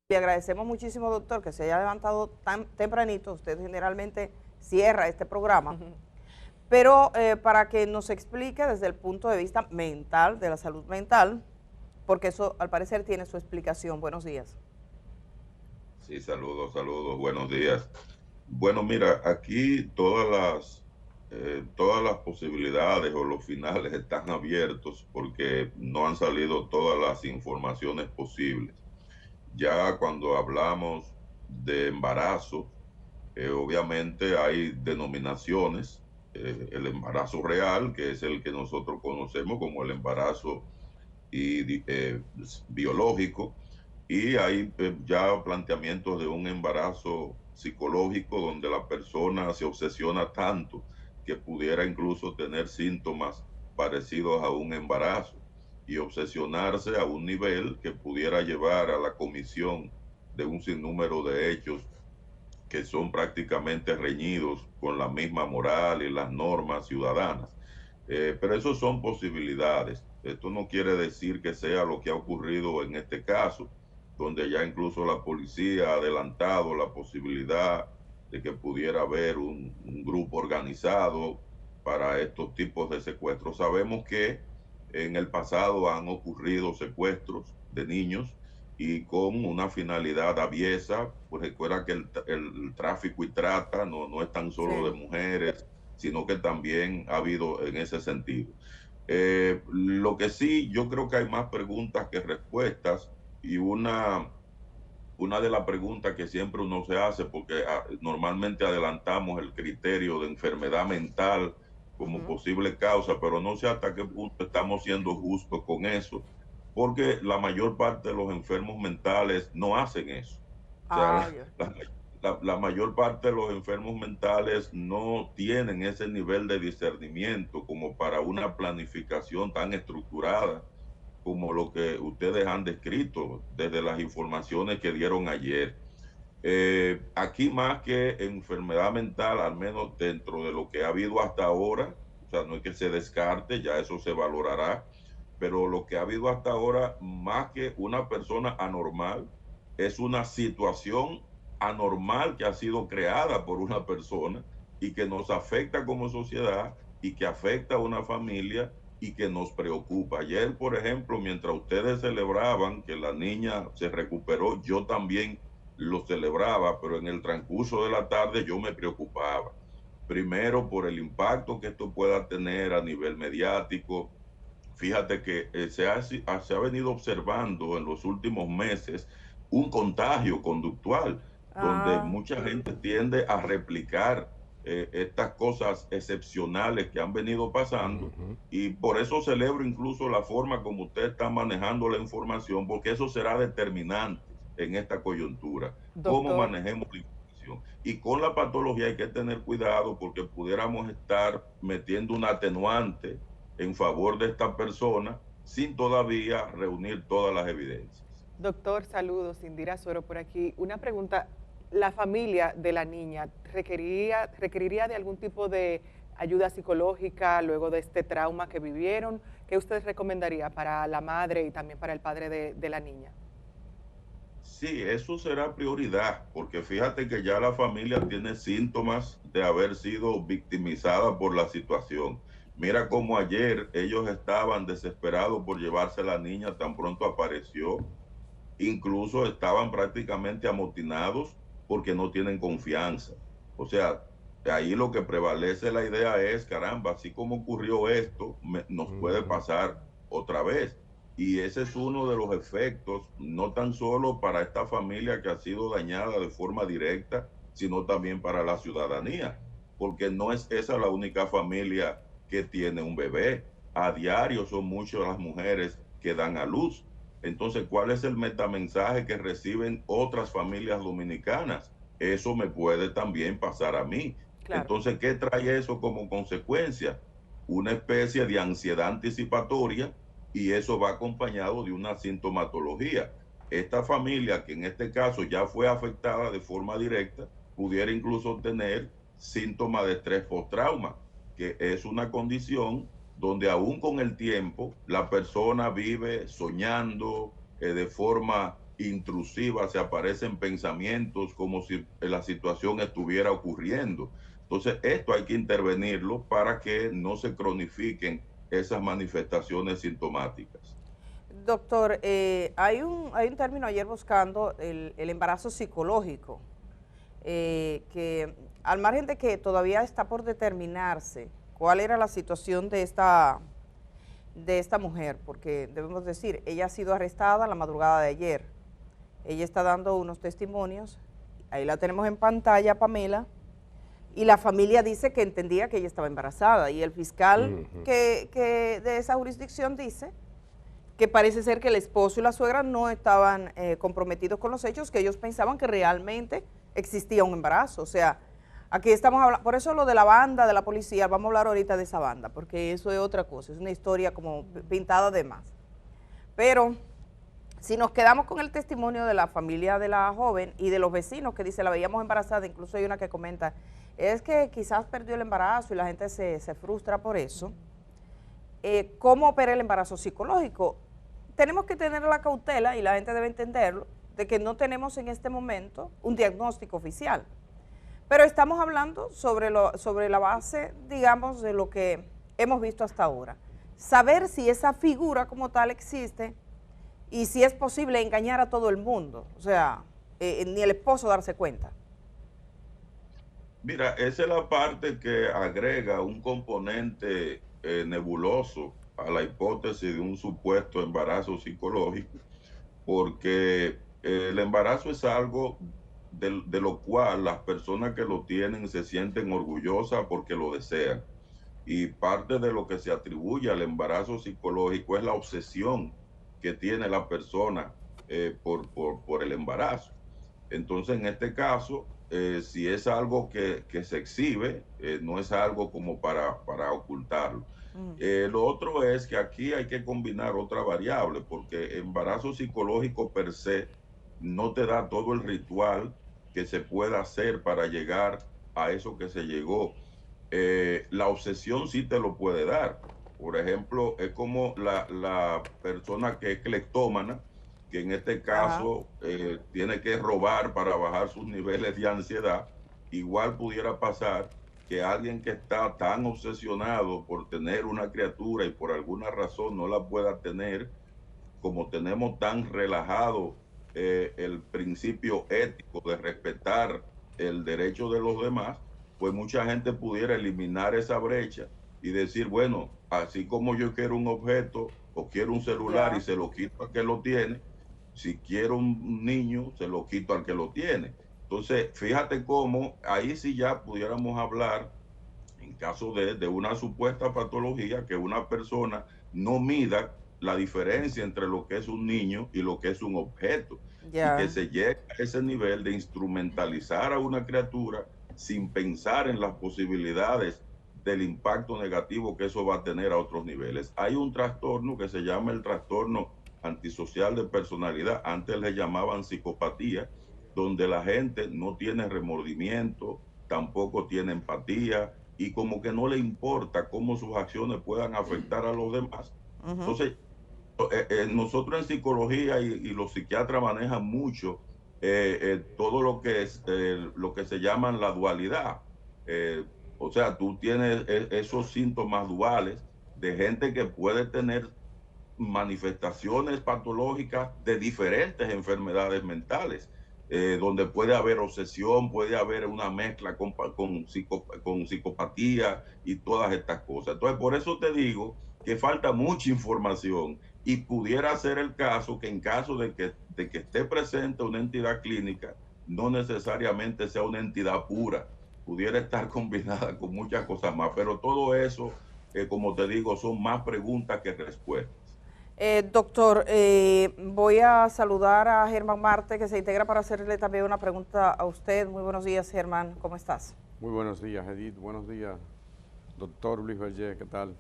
Le agradecemos muchísimo, doctor, que se haya levantado tan tempranito. Usted generalmente cierra este programa, pero para que nos explique desde el punto de vista mental, de la salud mental, porque eso al parecer tiene su explicación. Buenos días. Sí, saludos, saludos, buenos días. Bueno, mira, aquí todas las posibilidades o los finales están abiertos porque no han salido todas las informaciones posibles. Ya cuando hablamos de embarazo, obviamente hay denominaciones. El embarazo real, que es el que nosotros conocemos como el embarazo biológico, y hay ya planteamientos de un embarazo psicológico donde la persona se obsesiona tanto que pudiera incluso tener síntomas parecidos a un embarazo y obsesionarse a un nivel que pudiera llevar a la comisión de un sinnúmero de hechos que son prácticamente reñidos con la misma moral y las normas ciudadanas. Pero eso son posibilidades. Esto no quiere decir que sea lo que ha ocurrido en este caso, donde ya incluso la policía ha adelantado la posibilidad de que pudiera haber un grupo organizado para estos tipos de secuestros. Sabemos que en el pasado han ocurrido secuestros de niños y con una finalidad aviesa, pues recuerda que el tráfico y trata no es tan Sí. solo de mujeres, sino que también ha habido en ese sentido. Lo que sí, yo creo que hay más preguntas que respuestas y una de las preguntas que siempre uno se hace, porque normalmente adelantamos el criterio de enfermedad mental como Ujú. posible causa, pero no sé hasta qué punto estamos siendo justos con eso, porque la mayor parte de los enfermos mentales no hacen eso. O sea, Ah, ya. la mayor parte de los enfermos mentales no tienen ese nivel de discernimiento como para una planificación tan estructurada como lo que ustedes han descrito desde las informaciones que dieron ayer. Aquí más que enfermedad mental, al menos dentro de lo que ha habido hasta ahora, o sea, no es que se descarte, ya eso se valorará, pero lo que ha habido hasta ahora, más que una persona anormal, es una situación anormal que ha sido creada por una persona y que nos afecta como sociedad y que afecta a una familia y que nos preocupa. Ayer, por ejemplo, mientras ustedes celebraban que la niña se recuperó, yo también lo celebraba, pero en el transcurso de la tarde yo me preocupaba. Primero por el impacto que esto pueda tener a nivel mediático. Fíjate que se ha venido observando en los últimos meses un contagio conductual, donde Ah, mucha gente tiende a replicar estas cosas excepcionales que han venido pasando. Ujú. Y por eso celebro incluso la forma como usted está manejando la información, porque eso será determinante en esta coyuntura, cómo doctor. manejemos la información. Y con la patología hay que tener cuidado porque pudiéramos estar metiendo un atenuante en favor de esta persona sin todavía reunir todas las evidencias. Doctor, saludos, Indira Suero por aquí. Una pregunta, ¿la familia de la niña requeriría de algún tipo de ayuda psicológica luego de este trauma que vivieron? ¿Qué usted recomendaría para la madre y también para el padre de la niña? Sí, eso será prioridad, porque fíjate que ya la familia tiene síntomas de haber sido victimizada por la situación. Mira cómo ayer ellos estaban desesperados por llevarse a la niña tan pronto apareció. Incluso estaban prácticamente amotinados porque no tienen confianza. O sea, ahí lo que prevalece la idea es, caramba, así como ocurrió esto, nos puede Ujú. pasar otra vez. Y ese es uno de los efectos, no tan solo para esta familia que ha sido dañada de forma directa, sino también para la ciudadanía, porque no es esa la única familia que tiene un bebé. A diario son muchas las mujeres que dan a luz. Entonces, ¿cuál es el metamensaje que reciben otras familias dominicanas? Eso me puede también pasar a mí. Claro. Entonces, ¿qué trae eso como consecuencia? Una especie de ansiedad anticipatoria y eso va acompañado de una sintomatología. Esta familia, que en este caso ya fue afectada de forma directa, pudiera incluso tener síntomas de estrés post-trauma, que es una condición donde aún con el tiempo la persona vive soñando de forma intrusiva, se aparecen pensamientos como si la situación estuviera ocurriendo. Entonces, esto hay que intervenirlo para que no se cronifiquen esas manifestaciones sintomáticas. Doctor, hay un término ayer buscando el embarazo psicológico, que al margen de que todavía está por determinarse cuál era la situación de esta mujer, porque debemos decir, ella ha sido arrestada la madrugada de ayer. Ella está dando unos testimonios, ahí la tenemos en pantalla, Pamela, y la familia dice que entendía que ella estaba embarazada, y el fiscal que de esa jurisdicción dice que parece ser que el esposo y la suegra no estaban comprometidos con los hechos, que ellos pensaban que realmente existía un embarazo. O sea, aquí estamos hablando, por eso lo de la banda de la policía, vamos a hablar ahorita de esa banda, porque eso es otra cosa, es una historia como pintada de más. Pero si nos quedamos con el testimonio de la familia de la joven y de los vecinos que dice la veíamos embarazada, incluso hay una que comenta, es que quizás perdió el embarazo y la gente se frustra por eso. ¿Cómo opera el embarazo psicológico? Tenemos que tener la cautela, y la gente debe entenderlo, de que no tenemos en este momento un diagnóstico oficial. Pero estamos hablando sobre la base, digamos, de lo que hemos visto hasta ahora. Saber si esa figura como tal existe y si es posible engañar a todo el mundo. O sea, ni el esposo darse cuenta. Mira, esa es la parte que agrega un componente nebuloso a la hipótesis de un supuesto embarazo psicológico, porque el embarazo es algo de lo cual las personas que lo tienen se sienten orgullosas porque lo desean. Y parte de lo que se atribuye al embarazo psicológico es la obsesión que tiene la persona por el embarazo. Entonces, en este caso, si es algo que se exhibe, no es algo como para ocultarlo. Lo otro es que aquí hay que combinar otra variable, porque embarazo psicológico per se no te da todo el ritual que se pueda hacer para llegar a eso que se llegó. La obsesión sí te lo puede dar. Por ejemplo, es como la persona que es cleptómana, que en este caso tiene que robar para bajar sus niveles de ansiedad. Igual pudiera pasar que alguien que está tan obsesionado por tener una criatura y por alguna razón no la pueda tener, como tenemos tan relajado el principio ético de respetar el derecho de los demás, pues mucha gente pudiera eliminar esa brecha y decir, bueno, así como yo quiero un objeto o quiero un celular y se lo quito al que lo tiene, si quiero un niño, se lo quito al que lo tiene. Entonces, fíjate cómo ahí sí ya pudiéramos hablar, en caso de una supuesta patología, que una persona no mida la diferencia entre lo que es un niño y lo que es un objeto. Y que se llegue a ese nivel de instrumentalizar a una criatura sin pensar en las posibilidades del impacto negativo que eso va a tener a otros niveles. Hay un trastorno que se llama el trastorno antisocial de personalidad, antes le llamaban psicopatía, donde la gente no tiene remordimiento, tampoco tiene empatía y como que no le importa cómo sus acciones puedan afectar a los demás. Entonces, nosotros en psicología y los psiquiatras manejan mucho todo lo que es lo que se llaman la dualidad. O sea, tú tienes esos síntomas duales de gente que puede tener manifestaciones patológicas de diferentes enfermedades mentales, donde puede haber obsesión, puede haber una mezcla con psicopatía y todas estas cosas. Entonces, por eso te digo que falta mucha información y pudiera ser el caso que en caso de que esté presente una entidad clínica, no necesariamente sea una entidad pura, pudiera estar combinada con muchas cosas más, pero todo eso, como te digo, son más preguntas que respuestas. Doctor, voy a saludar a Germán Marte, que se integra para hacerle también una pregunta a usted. Muy buenos días, Germán, ¿cómo estás? Muy buenos días, Edith. Buenos días, doctor Luis Berger, ¿qué tal?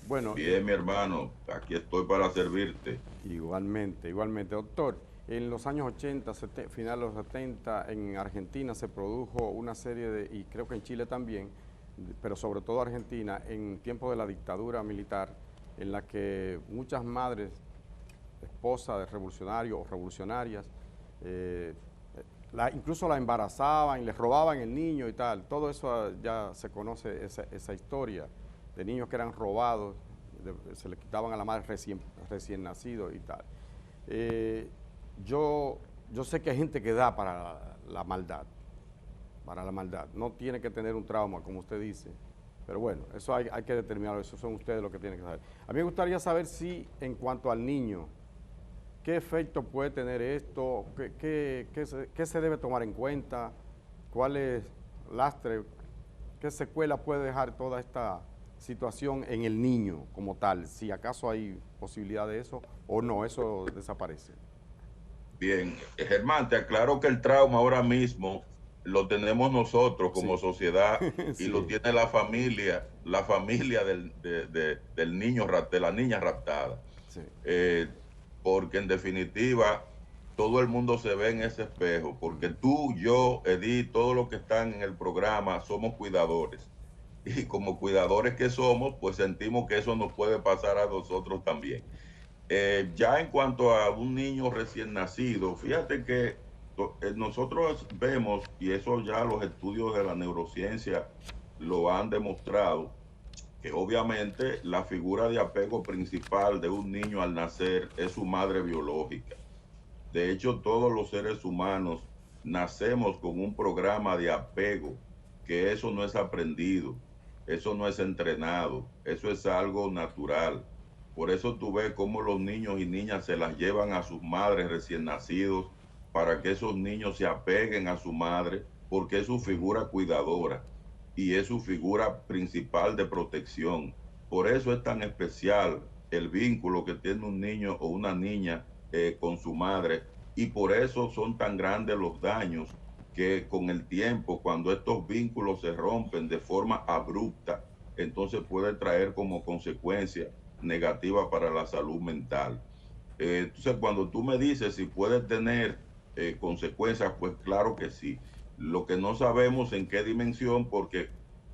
Bueno, bien, mi hermano, aquí estoy para servirte. Igualmente, doctor. En los años 80, finales de los 70, en Argentina se produjo una serie de, y creo que en Chile también, pero sobre todo Argentina, en tiempo de la dictadura militar, en la que muchas madres esposa de revolucionarios o revolucionarias, incluso la embarazaban, les robaban el niño y tal. Todo eso ya se conoce, esa historia de niños que eran robados, se le quitaban a la madre recién nacido y tal. Yo sé que hay gente que da para la maldad, no tiene que tener un trauma, como usted dice, pero bueno, eso hay que determinarlo, eso son ustedes los que tienen que saber. A mí me gustaría saber si, en cuanto al niño, ¿qué efecto puede tener esto? ¿Qué se debe tomar en cuenta? ¿Cuál es lastre? ¿Qué secuela puede dejar toda esta situación en el niño como tal? Si acaso hay posibilidad de eso o no, eso desaparece. Bien, Germán, te aclaro que el trauma ahora mismo lo tenemos nosotros como sociedad y Sí. lo tiene la familia del niño, de la niña raptada. Sí. Porque en definitiva todo el mundo se ve en ese espejo, porque tú, yo, Edith, todos los que están en el programa somos cuidadores. Y como cuidadores que somos, pues sentimos que eso nos puede pasar a nosotros también. Ya en cuanto a un niño recién nacido, fíjate que nosotros vemos, y eso ya los estudios de la neurociencia lo han demostrado, que obviamente la figura de apego principal de un niño al nacer es su madre biológica. De hecho, todos los seres humanos nacemos con un programa de apego, que eso no es aprendido, eso no es entrenado, eso es algo natural. Por eso tú ves cómo los niños y niñas se las llevan a sus madres recién nacidos para que esos niños se apeguen a su madre, porque es su figura cuidadora y es su figura principal de protección. Por eso es tan especial el vínculo que tiene un niño o una niña con su madre, y por eso son tan grandes los daños que con el tiempo, cuando estos vínculos se rompen de forma abrupta, entonces puede traer como consecuencia negativa para la salud mental. Entonces, cuando tú me dices si puede tener consecuencias, pues claro que sí. Lo que no sabemos en qué dimensión, porque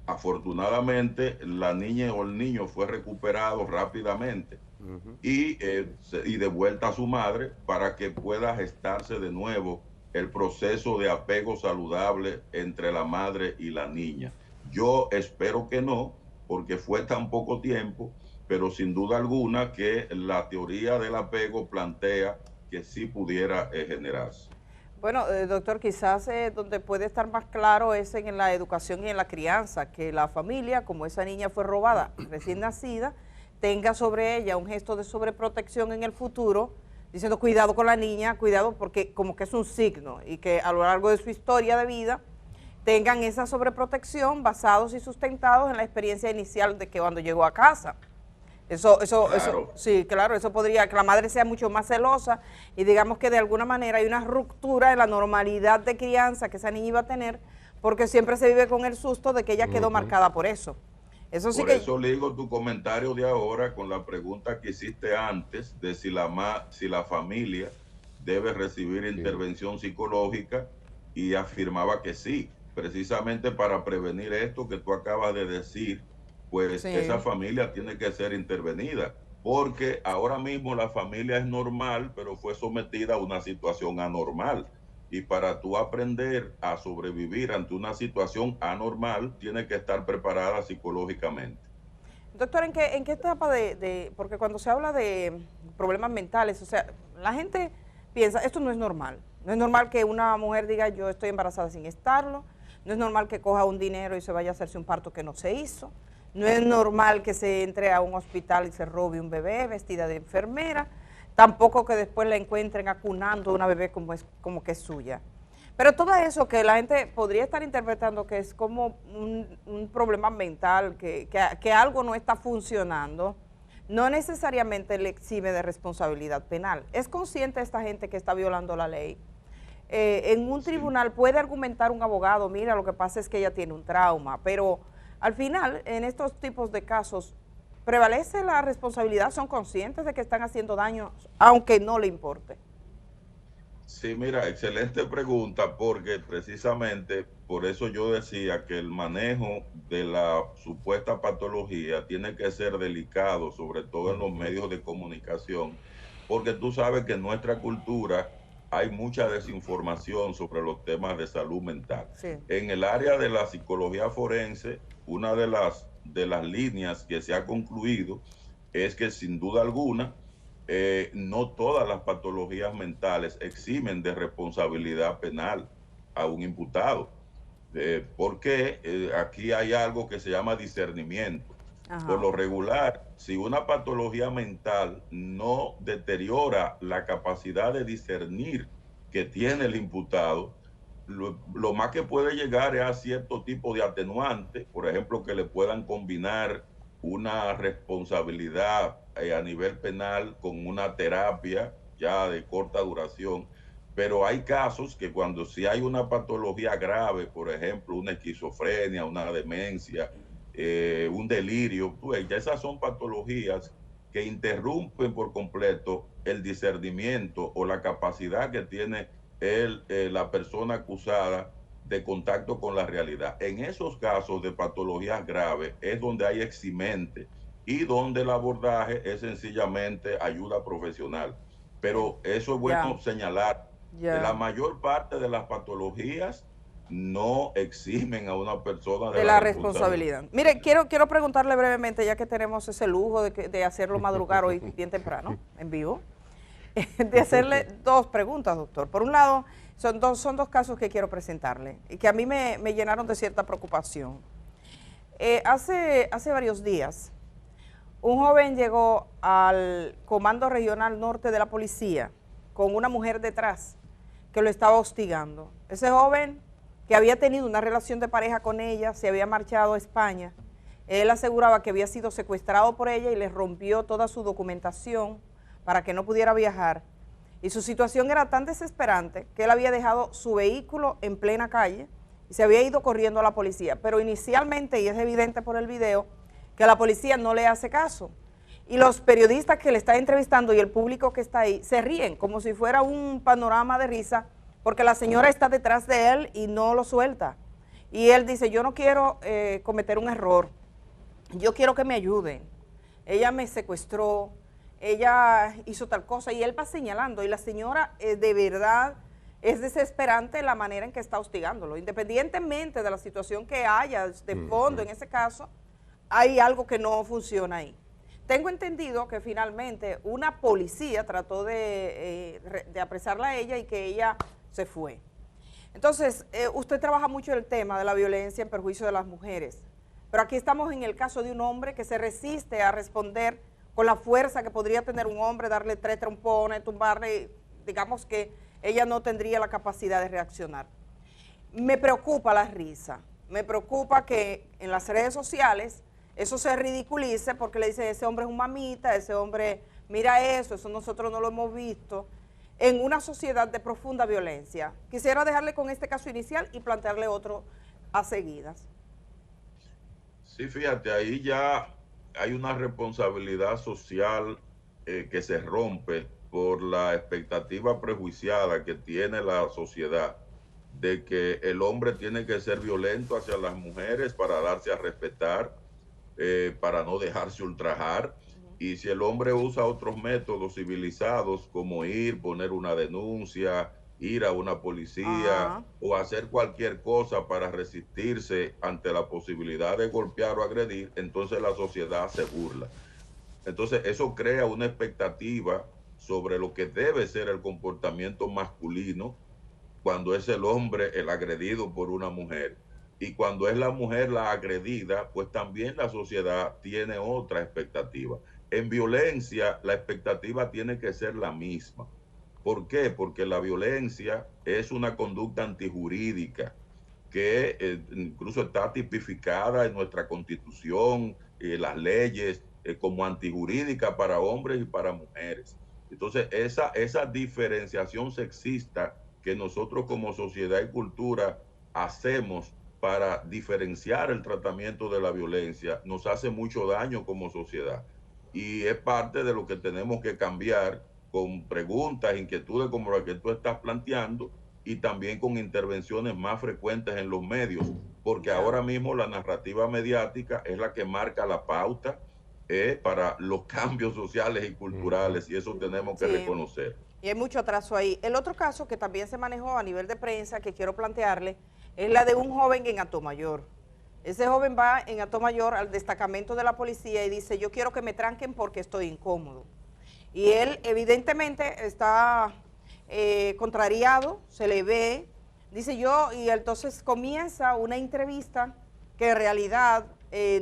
afortunadamente la niña o el niño fue recuperado rápidamente y de vuelta a su madre para que pueda gestarse de nuevo el proceso de apego saludable entre la madre y la niña. Yo espero que no, porque fue tan poco tiempo, pero sin duda alguna que la teoría del apego plantea que sí pudiera generarse. Bueno, doctor, quizás donde puede estar más claro es en la educación y en la crianza, que la familia, como esa niña fue robada recién nacida, tenga sobre ella un gesto de sobreprotección en el futuro, diciendo cuidado con la niña, cuidado, porque como que es un signo, y que a lo largo de su historia de vida tengan esa sobreprotección basados y sustentados en la experiencia inicial de que cuando llegó a casa. Eso, sí, claro, eso podría, que la madre sea mucho más celosa y digamos que de alguna manera hay una ruptura en la normalidad de crianza que esa niña iba a tener, porque siempre se vive con el susto de que ella quedó marcada por eso. Eso sí por eso ligo tu comentario de ahora con la pregunta que hiciste antes de si la familia debe recibir intervención psicológica, y afirmaba que sí, precisamente para prevenir esto que tú acabas de decir. Pues esa familia tiene que ser intervenida, porque ahora mismo la familia es normal, pero fue sometida a una situación anormal. Y para tú aprender a sobrevivir ante una situación anormal, tiene que estar preparada psicológicamente. Doctor, ¿en qué etapa porque cuando se habla de problemas mentales, o sea, la gente piensa, esto no es normal. No es normal que una mujer diga, yo estoy embarazada sin estarlo. No es normal que coja un dinero y se vaya a hacerse un parto que no se hizo. No es normal que se entre a un hospital y se robe un bebé vestida de enfermera. Tampoco que después la encuentren acunando una bebé como que es suya. Pero todo eso que la gente podría estar interpretando que es como un problema mental, que algo no está funcionando, no necesariamente le exime de responsabilidad penal. ¿Es consciente esta gente que está violando la ley? En un tribunal puede argumentar un abogado, mira, lo que pasa es que ella tiene un trauma, pero al final, en estos tipos de casos, prevalece la responsabilidad, son conscientes de que están haciendo daño, aunque no le importe. Sí, mira, excelente pregunta, porque precisamente por eso yo decía que el manejo de la supuesta patología tiene que ser delicado, sobre todo en los medios de comunicación, porque tú sabes que en nuestra cultura hay mucha desinformación sobre los temas de salud mental. Sí. En el área de la psicología forense, una de las líneas que se ha concluido es que sin duda alguna, no todas las patologías mentales eximen de responsabilidad penal a un imputado, porque aquí hay algo que se llama discernimiento. Ajá. Por lo regular, si una patología mental no deteriora la capacidad de discernir que tiene el imputado, lo más que puede llegar es a cierto tipo de atenuante, por ejemplo, que le puedan combinar una responsabilidad a nivel penal con una terapia ya de corta duración. Pero hay casos que cuando sí hay una patología grave, por ejemplo, una esquizofrenia, una demencia, un delirio, pues ya esas son patologías que interrumpen por completo el discernimiento o la capacidad que tiene la persona acusada de contacto con la realidad. En esos casos de patologías graves es donde hay eximente y donde el abordaje es sencillamente ayuda profesional. Pero eso es bueno señalar. La mayor parte de las patologías no eximen a una persona de la responsabilidad. Mire, quiero preguntarle brevemente, ya que tenemos ese lujo de hacerlo madrugar hoy bien temprano, en vivo, de hacerle dos preguntas, doctor. Por un lado, son dos casos que quiero presentarle y que a mí me llenaron de cierta preocupación. Hace varios días, un joven llegó al Comando Regional Norte de la Policía con una mujer detrás que lo estaba hostigando. Ese joven, que había tenido una relación de pareja con ella, se había marchado a España, él aseguraba que había sido secuestrado por ella y le rompió toda su documentación para que no pudiera viajar. Y su situación era tan desesperante que él había dejado su vehículo en plena calle y se había ido corriendo a la policía. Pero inicialmente, y es evidente por el video, que la policía no le hace caso. Y los periodistas que le están entrevistando y el público que está ahí se ríen como si fuera un panorama de risa, porque la señora está detrás de él y no lo suelta. Y él dice, yo no quiero cometer un error, yo quiero que me ayuden. Ella me secuestró, ella hizo tal cosa, y él va señalando, y la señora de verdad es desesperante la manera en que está hostigándolo. Independientemente de la situación que haya de fondo en ese caso, hay algo que no funciona ahí. Tengo entendido que finalmente una policía trató de apresarla a ella y que ella se fue. Entonces, usted trabaja mucho el tema de la violencia en perjuicio de las mujeres, pero aquí estamos en el caso de un hombre que se resiste a responder con la fuerza que podría tener un hombre, darle 3 trompones, tumbarle, digamos que ella no tendría la capacidad de reaccionar. Me preocupa la risa, me preocupa que en las redes sociales eso se ridiculice porque le dicen, ese hombre es un mamita, ese hombre, mira eso nosotros no lo hemos visto, en una sociedad de profunda violencia. Quisiera dejarle con este caso inicial y plantearle otro a seguidas. Sí, fíjate, ahí ya hay una responsabilidad social que se rompe por la expectativa prejuiciada que tiene la sociedad de que el hombre tiene que ser violento hacia las mujeres para darse a respetar, para no dejarse ultrajar. Y si el hombre usa otros métodos civilizados como ir, poner una denuncia, ir a una policía o hacer cualquier cosa para resistirse ante la posibilidad de golpear o agredir, entonces la sociedad se burla. Entonces eso crea una expectativa sobre lo que debe ser el comportamiento masculino cuando es el hombre el agredido por una mujer. Y cuando es la mujer la agredida, pues también la sociedad tiene otra expectativa. En violencia, la expectativa tiene que ser la misma. ¿Por qué? Porque la violencia es una conducta antijurídica que incluso está tipificada en nuestra Constitución, las leyes, como antijurídica para hombres y para mujeres. Entonces, esa diferenciación sexista que nosotros como sociedad y cultura hacemos para diferenciar el tratamiento de la violencia nos hace mucho daño como sociedad. Y es parte de lo que tenemos que cambiar con preguntas, inquietudes como las que tú estás planteando y también con intervenciones más frecuentes en los medios, porque ahora mismo la narrativa mediática es la que marca la pauta para los cambios sociales y culturales, y eso tenemos que Sí, reconocer. y hay mucho atraso ahí. El otro caso que también se manejó a nivel de prensa que quiero plantearle es la de un joven en Atomayor. Ese joven va en Atomayor al destacamento de la policía y dice, yo quiero que me tranquen porque estoy incómodo. Y él evidentemente está contrariado, se le ve, dice yo, y entonces comienza una entrevista que en realidad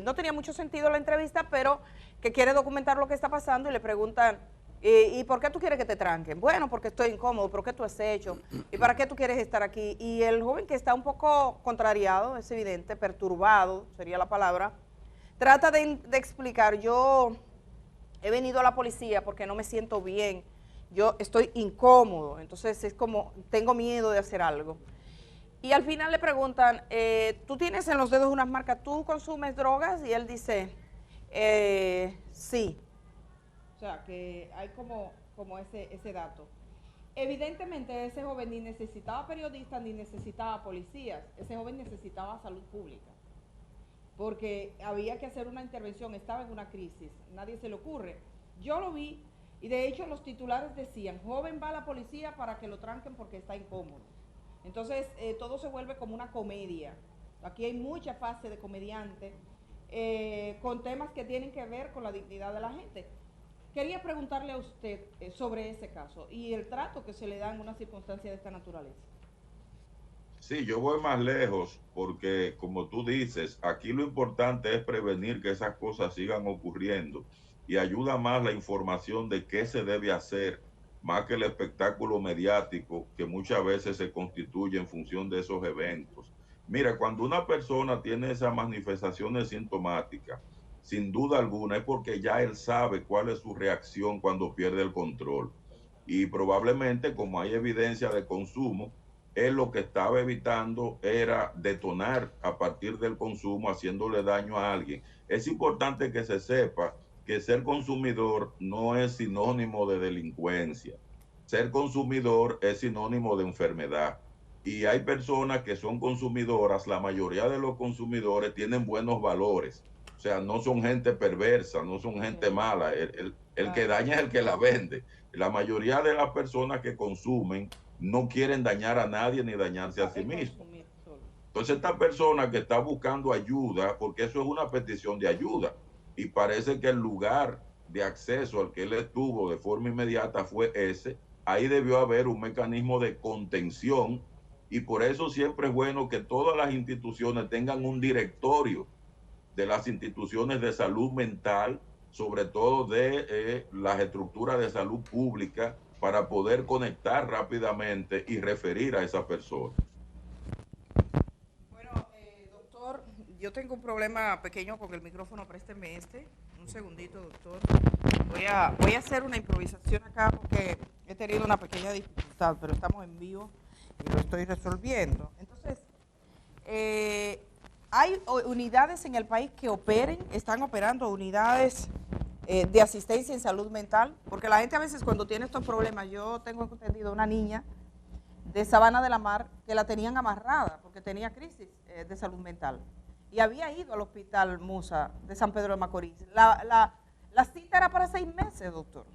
no tenía mucho sentido la entrevista, pero que quiere documentar lo que está pasando y le preguntan, ¿y por qué tú quieres que te tranquen? Bueno, porque estoy incómodo, ¿pero qué tú has hecho? ¿Y para qué tú quieres estar aquí? Y el joven, que está un poco contrariado, es evidente, perturbado, sería la palabra, trata de explicar, yo he venido a la policía porque no me siento bien, yo estoy incómodo, entonces es como, tengo miedo de hacer algo. Y al final le preguntan, ¿tú tienes en los dedos unas marcas, tú consumes drogas? Y él dice, sí. O sea, que hay como ese dato. Evidentemente ese joven ni necesitaba periodistas ni necesitaba policías, ese joven necesitaba salud pública, porque había que hacer una intervención, estaba en una crisis, nadie se le ocurre. Yo lo vi y de hecho los titulares decían, joven va a la policía para que lo tranquen porque está incómodo. Entonces todo se vuelve como una comedia. Aquí hay mucha fase de comediante con temas que tienen que ver con la dignidad de la gente. Quería preguntarle a usted sobre ese caso y el trato que se le da en una circunstancia de esta naturaleza. Sí, yo voy más lejos porque, como tú dices, aquí lo importante es prevenir que esas cosas sigan ocurriendo y ayuda más la información de qué se debe hacer, más que el espectáculo mediático que muchas veces se constituye en función de esos eventos. Mira, cuando una persona tiene esas manifestaciones sintomáticas, sin duda alguna es porque ya él sabe cuál es su reacción cuando pierde el control. Y probablemente, como hay evidencia de consumo, él lo que estaba evitando era detonar a partir del consumo, haciéndole daño a alguien. Es importante que se sepa que ser consumidor no es sinónimo de delincuencia. Ser consumidor es sinónimo de enfermedad. Y hay personas que son consumidoras, la mayoría de los consumidores tienen buenos valores. O sea, no son gente perversa, no son gente mala. El que daña es el que la vende. La mayoría de las personas que consumen no quieren dañar a nadie ni dañarse a sí mismos. Entonces esta persona que está buscando ayuda, porque eso es una petición de ayuda, y parece que el lugar de acceso al que él estuvo de forma inmediata fue ese, ahí debió haber un mecanismo de contención, y por eso siempre es bueno que todas las instituciones tengan un directorio de las instituciones de salud mental, sobre todo de las estructuras de salud pública, para poder conectar rápidamente y referir a esa persona. Bueno, doctor, yo tengo un problema pequeño con el micrófono, présteme este. Un segundito, doctor. Voy a hacer una improvisación acá porque he tenido una pequeña dificultad, pero estamos en vivo y lo estoy resolviendo. Entonces, hay unidades en el país que están operando unidades de asistencia en salud mental, porque la gente a veces cuando tiene estos problemas, yo tengo entendido una niña de Sabana de la Mar que la tenían amarrada porque tenía crisis de salud mental y había ido al hospital Musa de San Pedro de Macorís. La cita era para 6 meses, doctor.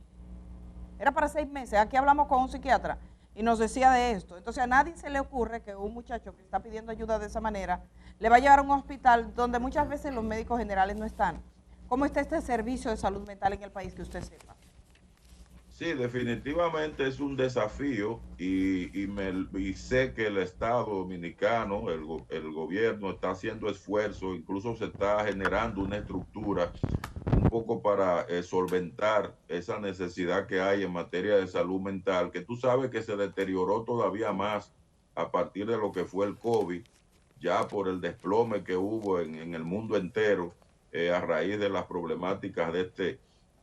Era para 6 meses. Aquí hablamos con un psiquiatra y nos decía de esto. Entonces a nadie se le ocurre que un muchacho que está pidiendo ayuda de esa manera le va a llevar a un hospital donde muchas veces los médicos generales no están. ¿Cómo está este servicio de salud mental en el país que usted sepa? Sí, definitivamente es un desafío y sé que el Estado dominicano, el gobierno está haciendo esfuerzo, incluso se está generando una estructura un poco para solventar esa necesidad que hay en materia de salud mental, que tú sabes que se deterioró todavía más a partir de lo que fue el COVID, ya por el desplome que hubo en el mundo entero a raíz de las problemáticas de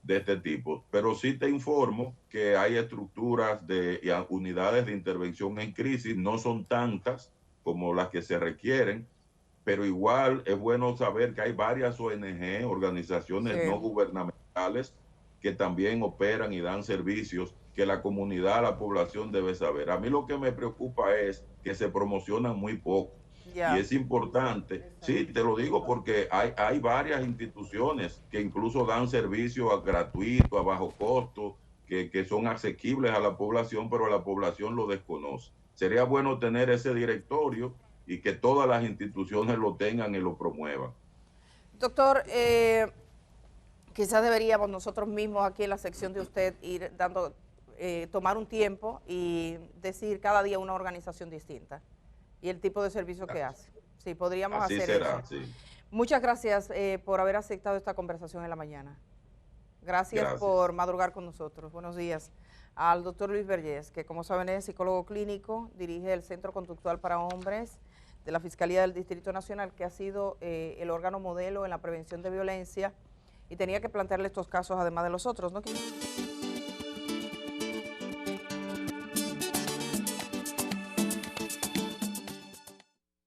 este tipo. Pero sí te informo que hay estructuras y unidades de intervención en crisis, no son tantas como las que se requieren, pero igual es bueno saber que hay varias ONG, organizaciones no gubernamentales, que también operan y dan servicios que la comunidad, la población debe saber. A mí lo que me preocupa es que se promocionan muy poco. Ya. Y es importante, sí, te lo digo porque hay varias instituciones que incluso dan servicios gratuitos, a bajo costo, que son asequibles a la población, pero la población lo desconoce. Sería bueno tener ese directorio y que todas las instituciones lo tengan y lo promuevan. Doctor, quizás deberíamos nosotros mismos aquí en la sección de usted ir dando, tomar un tiempo y decir cada día una organización distinta y el tipo de servicio que hace. Sí, podríamos Así hacer será, eso. sí. Muchas gracias por haber aceptado esta conversación en la mañana. Gracias por madrugar con nosotros. Buenos días al doctor Luis Vergés, que como saben es psicólogo clínico, dirige el Centro Conductual para Hombres de la Fiscalía del Distrito Nacional, que ha sido el órgano modelo en la prevención de violencia y tenía que plantearle estos casos además de los otros, ¿no?